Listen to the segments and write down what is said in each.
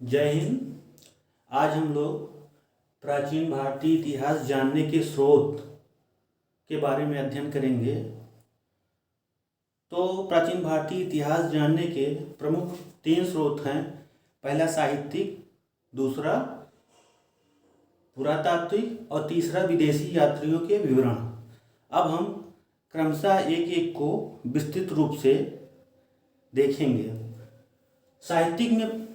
जय हिंद। आज हम लोग प्राचीन भारतीय इतिहास जानने के स्रोत के बारे में अध्ययन करेंगे। तो प्राचीन भारतीय इतिहास जानने के प्रमुख 3 स्रोत हैं। पहला साहित्यिक, दूसरा पुरातात्विक और तीसरा विदेशी यात्रियों के विवरण। अब हम क्रमशः एक एक को विस्तृत रूप से देखेंगे। साहित्यिक में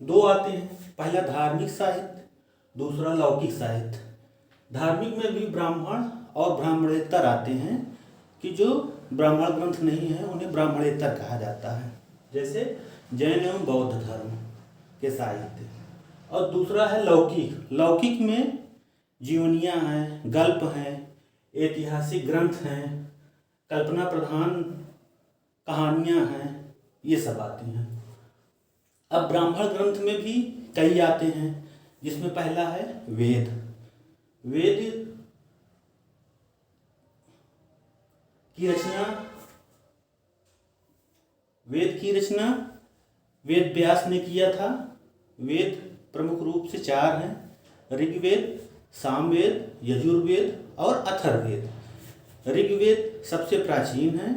2 आते हैं, पहला धार्मिक साहित्य, दूसरा लौकिक साहित्य। धार्मिक में भी ब्राह्मण और ब्राह्मणेतर आते हैं कि जो ब्राह्मण ग्रंथ नहीं है उन्हें ब्राह्मणेतर कहा जाता है, जैसे जैन एवं बौद्ध धर्म के साहित्य। और दूसरा है लौकिक। लौकिक में जीवनियाँ हैं, गल्प हैं, ऐतिहासिक ग्रंथ हैं, कल्पना प्रधान कहानियाँ हैं, ये सब आती हैं। अब ब्राह्मण ग्रंथ में भी कई आते हैं, जिसमें पहला है वेद। वेद की रचना वेद व्यास ने किया था। वेद प्रमुख रूप से 4 हैं: ऋग्वेद, सामवेद, यजुर्वेद और अथर्ववेद। ऋग्वेद सबसे प्राचीन है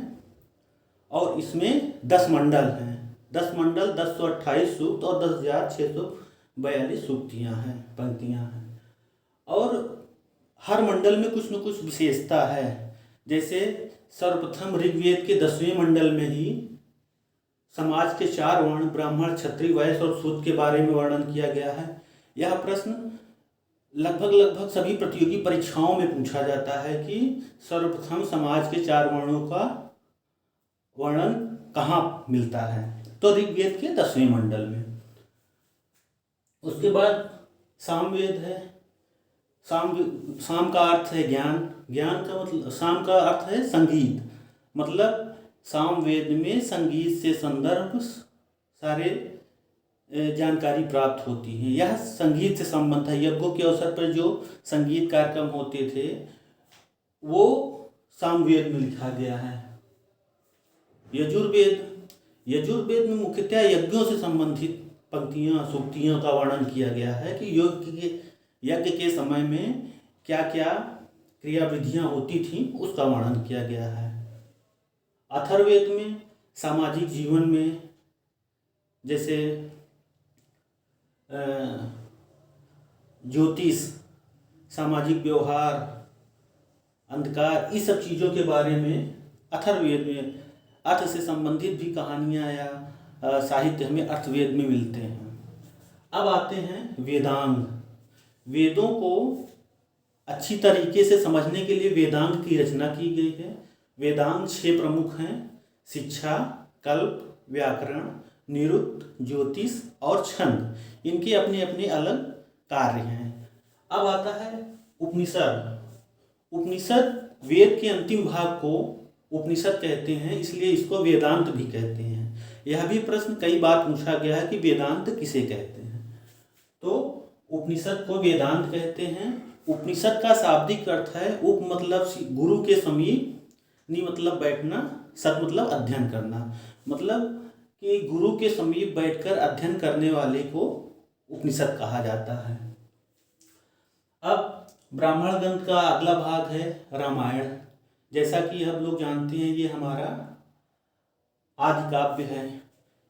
और इसमें 10 मंडल हैं। 10 मंडल, 1028 सूक्त और 10,642 सूक्तियाँ हैं, पंक्तियाँ हैं। और हर मंडल में कुछ न कुछ विशेषता है। जैसे सर्वप्रथम ऋग्वेद के 10वें मंडल में ही समाज के 4 वर्ण ब्राह्मण, क्षत्रिय, वैश्य और शूद्र के बारे में वर्णन किया गया है। यह प्रश्न लगभग सभी प्रतियोगी परीक्षाओं में पूछा जाता है कि सर्वप्रथम समाज के 4 वर्णों का वर्णन कहाँ मिलता है, तो ऋग्वेद के 10वें मंडल में। उसके बाद सामवेद है। साम का अर्थ है ज्ञान। ज्ञान का मतलब, साम का अर्थ है संगीत। मतलब सामवेद में संगीत से संदर्भ सारे जानकारी प्राप्त होती है। यह संगीत से संबंध है। यज्ञों के अवसर पर जो संगीत कार्यक्रम होते थे वो सामवेद में लिखा गया है। यजुर्वेद में मुख्यतः यज्ञों से संबंधित पंक्तियाँ, सूक्तियों का वर्णन किया गया है कि यज्ञ के समय में क्या क्या क्रियाविधियाँ होती थीं, उसका वर्णन किया गया है। अथर्ववेद में सामाजिक जीवन में, जैसे ज्योतिष, सामाजिक व्यवहार, अंधकार, इस सब चीज़ों के बारे में अथर्ववेद में, अर्थ से संबंधित भी कहानियाँ या साहित्य हमें अर्थवेद में मिलते हैं। अब आते हैं वेदांग। वेदों को अच्छी तरीके से समझने के लिए वेदांग की रचना की गई है। वेदांग 6 प्रमुख हैं: शिक्षा, कल्प, व्याकरण, निरुक्त, ज्योतिष और छंद। इनके अपने अपने अलग कार्य हैं। अब आता है उपनिषद। उपनिषद वेद के अंतिम भाग को उपनिषद कहते हैं, इसलिए इसको वेदांत भी कहते हैं। यह भी प्रश्न कई बार पूछा गया है कि वेदांत किसे कहते हैं, तो उपनिषद को वेदांत कहते हैं। उपनिषद का शाब्दिक अर्थ है उप मतलब गुरु के समीप, नि मतलब बैठना, सत मतलब अध्ययन करना। मतलब कि गुरु के समीप बैठकर अध्ययन करने वाले को उपनिषद कहा जाता है। अब ब्राह्मण ग्रंथ का अगला भाग है रामायण। जैसा कि हम लोग जानते हैं ये हमारा आदि काव्य है।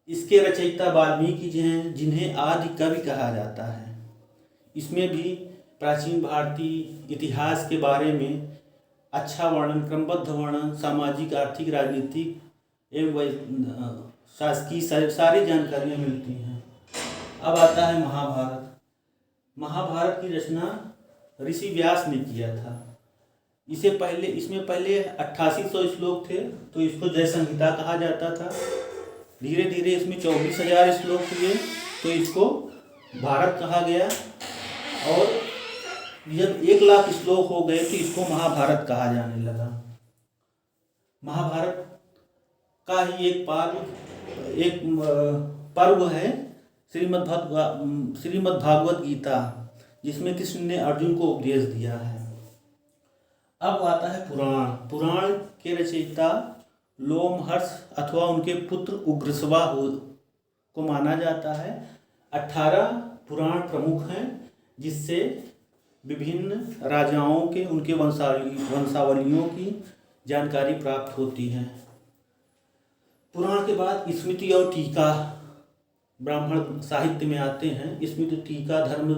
इसके रचयिता वाल्मीकि जी हैं, जिन्हें आदि कवि कहा जाता है। इसमें भी प्राचीन भारतीय इतिहास के बारे में अच्छा वर्णन, क्रमबद्ध वर्णन, सामाजिक, आर्थिक, राजनीतिक एवं शासकीय सारी जानकारियाँ मिलती हैं। अब आता है महाभारत। महाभारत की रचना ऋषि व्यास ने किया था। इसमें पहले 8800 श्लोक थे, तो इसको जय संहिता कहा जाता था। धीरे धीरे इसमें 24,000 श्लोक हुए, तो इसको भारत कहा गया। और जब 1,00,000 श्लोक हो गए तो इसको महाभारत कहा जाने लगा। महाभारत का ही एक पर्व है श्रीमद् भागवत गीता, जिसमें कृष्ण ने अर्जुन को उपदेश दिया है। अब आता है पुराण। पुराण के रचयिता लोमहर्ष अथवा उनके पुत्र उग्रश्वा को माना जाता है। 18 पुराण प्रमुख हैं, जिससे विभिन्न राजाओं के उनके वंशावलियों की जानकारी प्राप्त होती है। पुराण के बाद स्मृति और टीका ब्राह्मण साहित्य में आते हैं। स्मृति टीका धर्म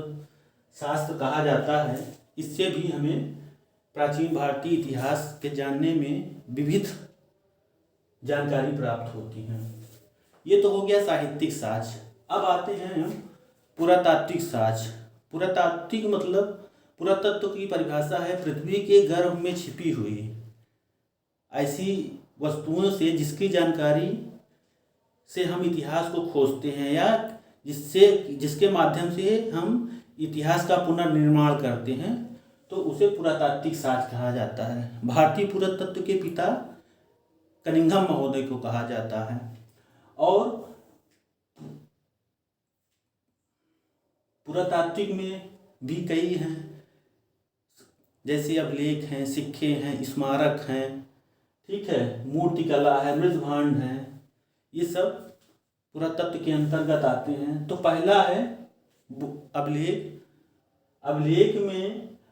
शास्त्र कहा जाता है। इससे भी हमें प्राचीन भारतीय इतिहास के जानने में विविध जानकारी प्राप्त होती है। ये तो हो गया साहित्यिक साक्ष्य। अब आते हैं पुरातात्विक साक्ष्य। पुरातात्विक मतलब, पुरातत्व की परिभाषा है पृथ्वी के गर्भ में छिपी हुई ऐसी वस्तुओं से जिसकी जानकारी से हम इतिहास को खोजते हैं, या जिसके माध्यम से हम इतिहास का पुनर्निर्माण करते हैं, तो उसे पुरातात्विक साक्ष्य कहा जाता है। भारतीय पुरातत्व के पिता कनिंघम महोदय को कहा जाता है। और पुरातात्विक में भी कई हैं, जैसे अभिलेख हैं, सिक्के हैं, स्मारक हैं, ठीक है, मूर्ति कला है, मृदभांड है, ये सब पुरातत्व के अंतर्गत आते हैं। तो पहला है अभिलेख।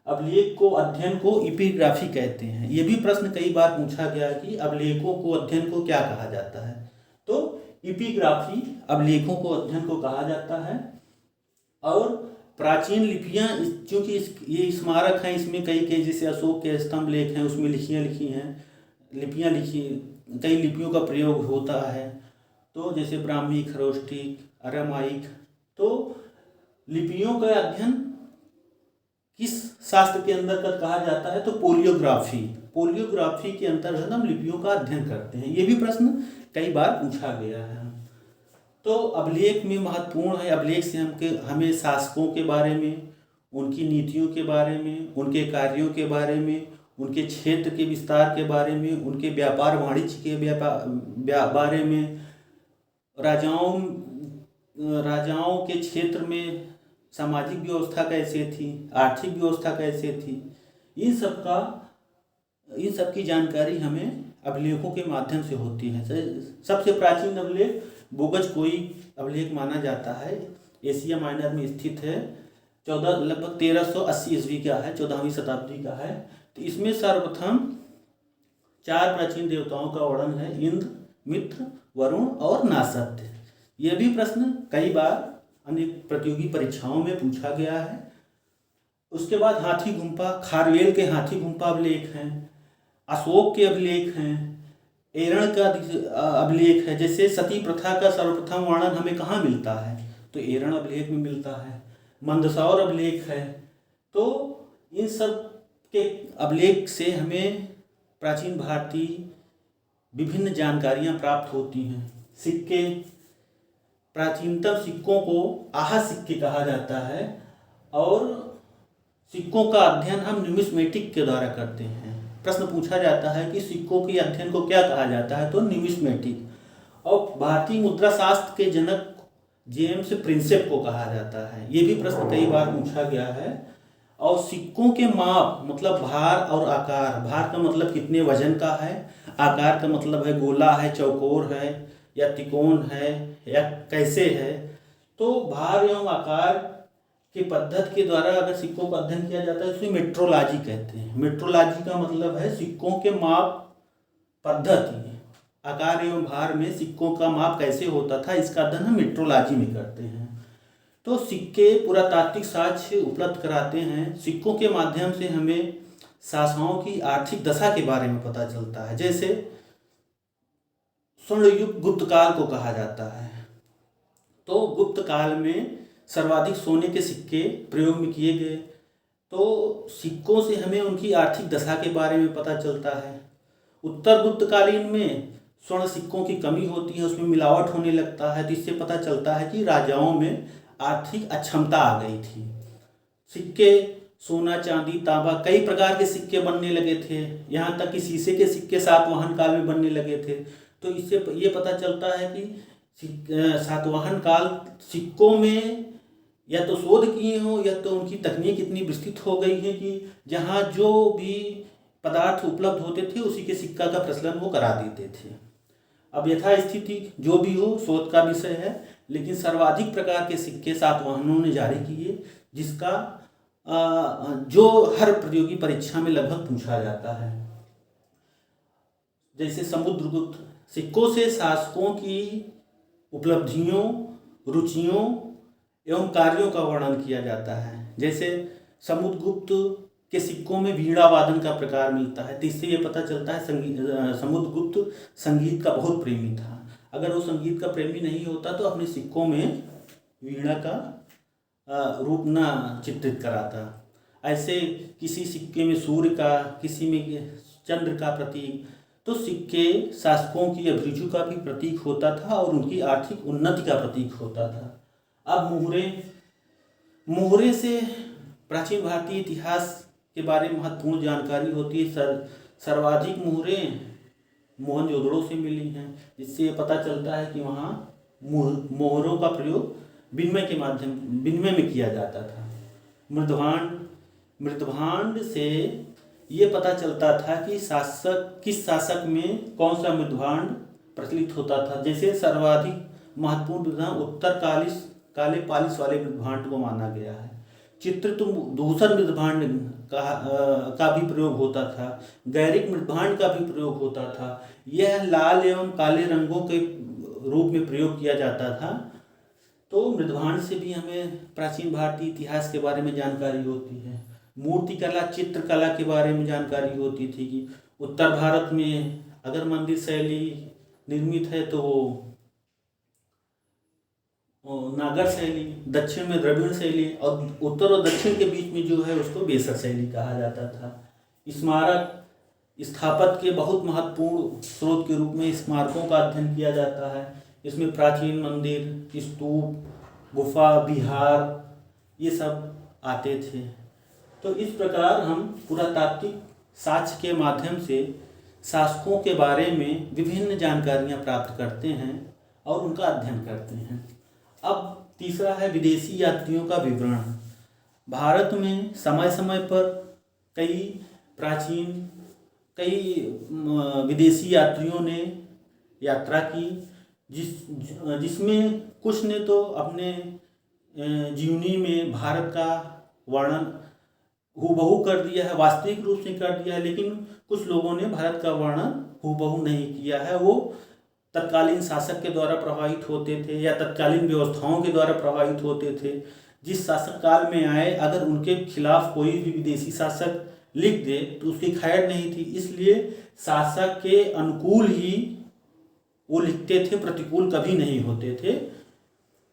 अभिलेख को अध्ययन को एपिग्राफी कहते हैं। ये भी प्रश्न कई बार पूछा गया कि अभिलेखों को अध्ययन को क्या कहा जाता है। तो एपिग्राफी अभिलेखों को अध्ययन को कहा जाता है। और प्राचीन लिपियां, क्योंकि ये स्मारक हैं, इसमें कई जैसे अशोक के स्तंभ लेख हैं, उसमें लिपियां लिखी, कई लिपियों का प्रयोग होता है। तो जैसे ब्राह्मी, खरोष्ठी, अरामाइक। तो लिपियों का अध्ययन किस शास्त्र के अंतर्गत कहा जाता है? तो पोलियोग्राफी के अंतर्गत हम लिपियों का अध्ययन करते हैं। ये भी प्रश्न कई बार पूछा गया है। तो अभिलेख में महत्वपूर्ण है, अभिलेख से हमें शासकों के बारे में, उनकी नीतियों के बारे में, उनके कार्यों के बारे में, उनके क्षेत्र के विस्तार के बारे में, उनके व्यापार वाणिज्य के बारे में, राजाओं के क्षेत्र में सामाजिक व्यवस्था कैसे थी, आर्थिक व्यवस्था कैसे थी, इन सब की जानकारी हमें अभिलेखों के माध्यम से होती है। सबसे प्राचीन अभिलेख बोगज-कोई अभिलेख माना जाता है। एशिया माइनर में स्थित है। लगभग 1380 ईस्वी का है, 14वीं शताब्दी का है। तो इसमें सर्वप्रथम 4 प्राचीन देवताओं का वर्णन है, इंद्र, मित्र, वरुण और नासत्य। यह भी प्रश्न कई बार अनेक प्रतियोगी परीक्षाओं में पूछा गया है। उसके बाद हाथी गुम्फा, खारवेल के हाथी गुम्फा अभिलेख हैं, अशोक के अभिलेख हैं, एरण का अभिलेख है। जैसे सती प्रथा का सर्वप्रथम वर्णन हमें कहाँ मिलता है? तो एरण अभिलेख में मिलता है। मंदसौर अभिलेख है। तो इन सब के अभिलेख से हमें प्राचीन भारतीय विभिन्न जानकारियाँ प्राप्त होती हैं। सिक्के, प्राचीनतम सिक्कों को आहा सिक्के कहा जाता है। और सिक्कों का अध्ययन हम न्यूमिस्मेटिक के द्वारा करते हैं। प्रश्न पूछा जाता है कि सिक्कों के अध्ययन को क्या कहा जाता है? तो न्यूमिस्मेटिक। और भारतीय मुद्रा शास्त्र के जनक जेम्स प्रिंसेप को कहा जाता है। ये भी प्रश्न कई बार पूछा गया है। और सिक्कों के माप मतलब भार और आकार। भार का मतलब कितने वजन का है, आकार का मतलब है गोला है, चौकोर है या त्रिकोण है या कैसे है। तो भार एवं आकार की पद्धति के द्वारा अगर सिक्कों का अध्ययन किया जाता है, इसमें मेट्रोलॉजी कहते हैं। मेट्रोलॉजी का मतलब है सिक्कों के माप पद्धति, आकार एवं भार में सिक्कों का माप कैसे होता था, इसका अध्ययन हम मेट्रोलॉजी में करते हैं। तो सिक्के पुरातात्विक साक्ष्य उपलब्ध कराते हैं। सिक्कों के माध्यम से हमें शासकों की आर्थिक दशा के बारे में पता चलता है। जैसे स्वर्ण युग गुप्त काल को कहा जाता है। तो गुप्त काल में सर्वाधिक सोने के सिक्के प्रयोग में किए गए। तो सिक्कों से हमें उनकी आर्थिक दशा के बारे में पता चलता है। उत्तर गुप्तकालीन में स्वर्ण सिक्कों की कमी होती है, उसमें मिलावट होने लगता है। तो इससे पता चलता है कि राजाओं में आर्थिक अक्षमता आ गई थी। सिक्के सोना, चांदी, तांबा, कई प्रकार के सिक्के बनने लगे थे। यहाँ तक कि शीशे के सिक्के सातवाहन काल में बनने लगे थे। तो इससे ये पता चलता है कि सातवाहन काल सिक्कों में या तो शोध किए हों या तो उनकी तकनीक इतनी विस्तृत हो गई है कि जहाँ जो भी पदार्थ उपलब्ध होते थे उसी के सिक्का का प्रचलन वो करा देते थे। अब यथास्थिति जो भी हो शोध का विषय है, लेकिन सर्वाधिक प्रकार के सिक्के सातवाहनों ने जारी किए, जिसका जो हर प्रतियोगी परीक्षा में लगभग पूछा जाता है। जैसे समुद्रगुप्त सिक्कों से शासकों की उपलब्धियों, रुचियों एवं कार्यों का वर्णन किया जाता है। जैसे समुद्रगुप्त के सिक्कों में वीणा वादन का प्रकार मिलता है, तो इससे ये पता चलता है समुद्रगुप्त संगीत का बहुत प्रेमी था। अगर वो संगीत का प्रेमी नहीं होता तो अपने सिक्कों में वीणा का रूप न चित्रित कराता। ऐसे किसी सिक्के में सूर्य का, किसी में चंद्र का प्रतीक, तो सिक्के शासकों की अभिरुचि का भी प्रतीक होता था और उनकी आर्थिक उन्नति का प्रतीक होता था। अब मोहरे से प्राचीन भारतीय इतिहास के बारे में महत्वपूर्ण जानकारी होती है। सर्वाधिक मोहरे मोहनजोदड़ो से मिली हैं, जिससे ये पता चलता है कि वहाँ मोहरों का प्रयोग विनिमय में किया जाता था। मृदभांड से ये पता चलता था कि किस शासक में कौन सा मृदभांड प्रचलित होता था। जैसे सर्वाधिक महत्वपूर्ण मृदभांड उत्तर काले पालिश वाले मृदभांड को माना गया है। चित्रित दूसर मृदभांड का भी प्रयोग होता था, गैरिक मृदभांड का भी प्रयोग होता था। यह लाल एवं काले रंगों के रूप में प्रयोग किया जाता था। तो मृदभांड से भी हमें प्राचीन भारतीय इतिहास के बारे में जानकारी होती है। मूर्तिकला, चित्रकला के बारे में जानकारी होती थी कि उत्तर भारत में अगर मंदिर शैली निर्मित है तो वो नागर शैली, दक्षिण में द्रविड़ शैली, और उत्तर और दक्षिण के बीच में जो है उसको बेसर शैली कहा जाता था। स्मारक स्थापत्य के बहुत महत्वपूर्ण स्रोत के रूप में स्मारकों का अध्ययन किया जाता है। इसमें प्राचीन मंदिर, स्तूप, गुफा, विहार ये सब आते थे। तो इस प्रकार हम पुरातात्विक साक्ष्य के माध्यम से शासकों के बारे में विभिन्न जानकारियाँ प्राप्त करते हैं और उनका अध्ययन करते हैं। अब तीसरा है विदेशी यात्रियों का विवरण। भारत में समय समय पर कई विदेशी यात्रियों ने यात्रा की, जिसमें कुछ ने तो अपने जीवनी में भारत का वर्णन हूबहू कर दिया है, वास्तविक रूप से कर दिया है, लेकिन कुछ लोगों ने भारत का वर्णन हूबहू नहीं किया है। वो तत्कालीन शासक के द्वारा प्रभावित होते थे या तत्कालीन व्यवस्थाओं के द्वारा प्रभावित होते थे। जिस शासक काल में आए, अगर उनके खिलाफ कोई भी विदेशी शासक लिख दे तो उसकी खैर नहीं थी, इसलिए शासक के अनुकूल ही वो लिखते थे, प्रतिकूल कभी नहीं होते थे।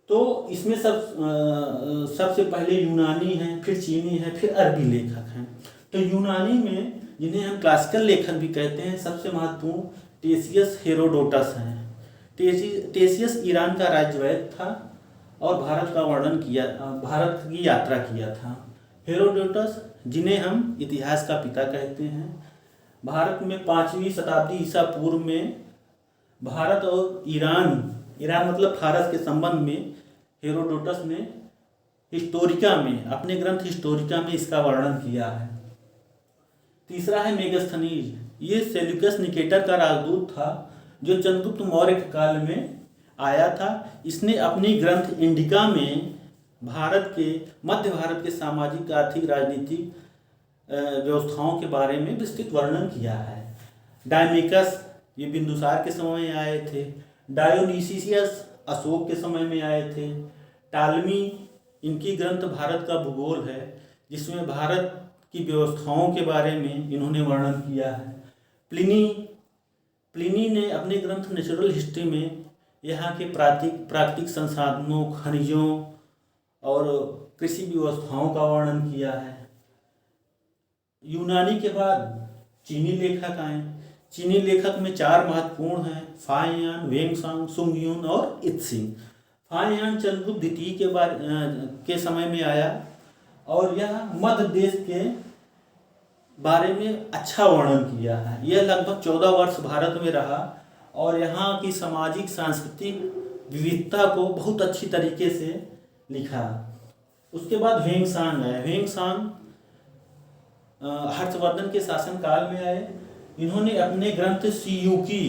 तो इसमें सबसे पहले यूनानी हैं, फिर चीनी है, फिर अरबी लेखक हैं। तो यूनानी में, जिन्हें हम क्लासिकल लेखक भी कहते हैं, सबसे महत्वपूर्ण टेसियस हेरोडोटस हैं। टेसियस ईरान का राज्यवैद था और भारत की यात्रा किया था। हेरोडोटस, जिन्हें हम इतिहास का पिता कहते हैं, भारत में 5वीं शताब्दी ईसा पूर्व में भारत और ईरान मतलब फारस के संबंध में हेरोडोटस ने अपने ग्रंथ हिस्टोरिका में इसका वर्णन किया है। तीसरा है मेगस्थनीज। ये सेल्यूकस निकेटर का राजदूत था जो चंद्रगुप्त मौर्य के काल में आया था। इसने अपनी ग्रंथ इंडिका में मध्य भारत के सामाजिक, आर्थिक, राजनीतिक व्यवस्थाओं के बारे में विस्तृत वर्णन किया है। डायमेकस, ये बिंदुसार के समय में आए थे। डायोनीसियस अशोक के समय में आए थे। टालमी, इनकी ग्रंथ भारत का भूगोल है, जिसमें भारत की व्यवस्थाओं के बारे में इन्होंने वर्णन किया है। प्लिनी ने अपने ग्रंथ नेचुरल हिस्ट्री में यहाँ के प्राकृतिक संसाधनों, खनिजों और कृषि व्यवस्थाओं का वर्णन किया है। यूनानी के बाद चीनी लेखक आए। चीनी लेखक में 4 महत्वपूर्ण हैं: फाहियान, वेंगसांग, सुंगयुन और इत्सिंग। फाहियान चंद्रगुप्त द्वितीय के समय में आया और यह मध्य देश के बारे में अच्छा वर्णन किया है। यह लगभग 14 वर्ष भारत में रहा और यहाँ की सामाजिक, सांस्कृतिक विविधता को बहुत अच्छी तरीके से लिखा। उसके बाद वेंगसांग आए। वेंगसांग हर्षवर्धन के शासनकाल में आए। इन्होंने अपने ग्रंथ सियूकी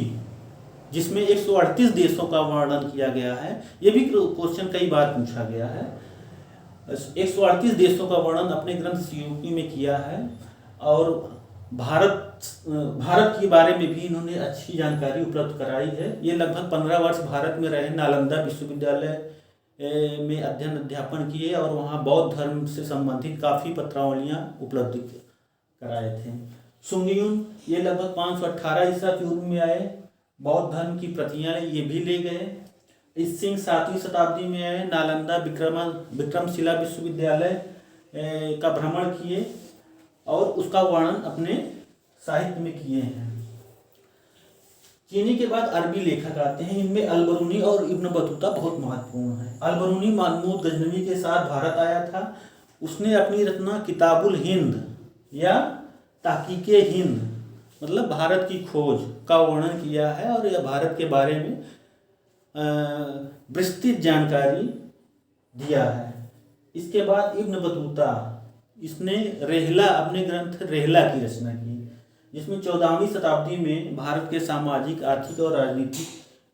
जिसमें 138 देशों का वर्णन किया गया है। ये भी क्वेश्चन कई बार पूछा गया है। 138 देशों का वर्णन अपने ग्रंथ सीयूकी में किया है। और भारत के बारे में भी इन्होंने अच्छी जानकारी उपलब्ध कराई है। ये लगभग 15 वर्ष भारत में रहे, नालंदा विश्वविद्यालय में अध्यापन किए और वहाँ बौद्ध धर्म से संबंधित काफ़ी पत्रावलियाँ उपलब्ध कराए थे। सुंगयुन ये लगभग 518 ईसा पूर्व में आए, बौद्ध धर्म की प्रतियाँ ये भी ले गए। इसिंग 7वीं शताब्दी में आए, नालंदा विक्रमशिला विश्वविद्यालय का भ्रमण किए और उसका वर्णन अपने साहित्य में किए हैं। चीनी के बाद अरबी लेखक आते हैं। इनमें अल-बरूनी और इब्न बतूता बहुत महत्वपूर्ण है। अल-बरूनी महमूद गजनवी के साथ भारत आया था। उसने अपनी रचना किताबुल हिंद या ताहकीके हिंद मतलब भारत की खोज का वर्णन किया है और यह भारत के बारे में विस्तृत जानकारी दिया है। इसके बाद इब्न बतूता, इसने रेहला, अपने ग्रंथ रेहला की रचना की, जिसमें 14वीं शताब्दी में भारत के सामाजिक, आर्थिक और राजनीतिक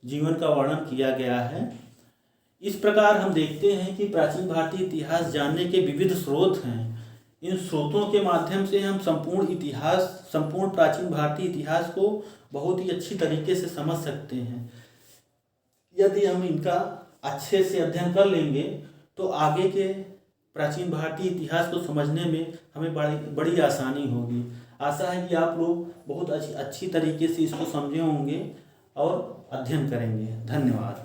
जीवन का वर्णन किया गया है। इस प्रकार हम देखते हैं कि प्राचीन भारतीय इतिहास जानने के विविध स्रोत हैं। इन स्रोतों के माध्यम से हम संपूर्ण प्राचीन भारतीय इतिहास को बहुत ही अच्छी तरीके से समझ सकते हैं। यदि हम इनका अच्छे से अध्ययन कर लेंगे तो आगे के प्राचीन भारतीय इतिहास को समझने में हमें बड़ी आसानी होगी। आशा है कि आप लोग बहुत अच्छी तरीके से इसको समझे होंगे और अध्ययन करेंगे। धन्यवाद।